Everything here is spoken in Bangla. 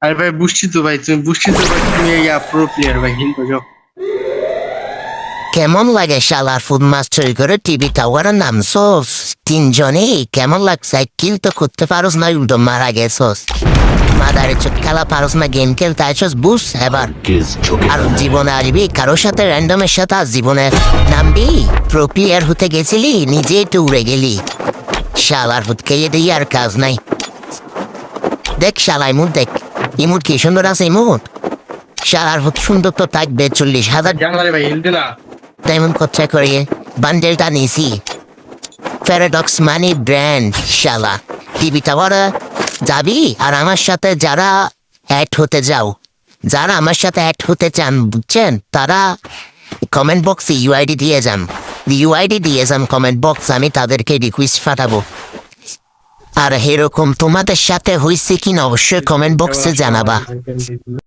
আরে ভাই বুঝছি তো ভাই, তুমি বুঝছি তো ভাই, তুমি প্রো প্লেয়ার ভাই, কিন্তু যাও। কেমন লাগে শালার ফুড মাস্টার করে টিভি টাওয়ারে নামছোস তিনজনেই? কেমন লাগছে? কিল তো করতে পারোস না, উল্টো মারা গেছোস। মাদারে চোখ খেলা পারোস না, গেম খেলতে আইসোস, বুঝ এবার। আর জীবনে আসবি কারোর সাথে, র্যান্ডমের সাথে আর জীবনে নামবি? প্রো প্লেয়ার হতে গেছিলি, নিজে একটু উড়ে গেলি। শালার ফুড খেয়ে দিয়ে আর কাজ নাই। দেখ শালা ইমুট দেখ, ইমুট কি সুন্দর আছে ইমুট। শালার ফুড সুন্দর তো থাকবে, 40,000 জানলা ভাই হিলতে না। ডায়মন্ড খরচা করে বান্ডেলটা নিয়েছি। প্যারাডক্স মানি ব্র্যান্ড শালা। টিভি টাওয়ারে যাবি আর আমার সাথে যারা অ্যাড হতে যাও, যারা আমার সাথে অ্যাড হতে চান বুঝছেন, তারা কমেন্ট বক্সে ইউআইডি দিয়ে যান, কমেন্ট বক্স, আমি তাদেরকে রিকোয়েস্ট পাঠাবো। আর এরকম তোমাদের সাথে হয়েছে কিনা অবশ্যই কমেন্ট বক্সে জানাবা।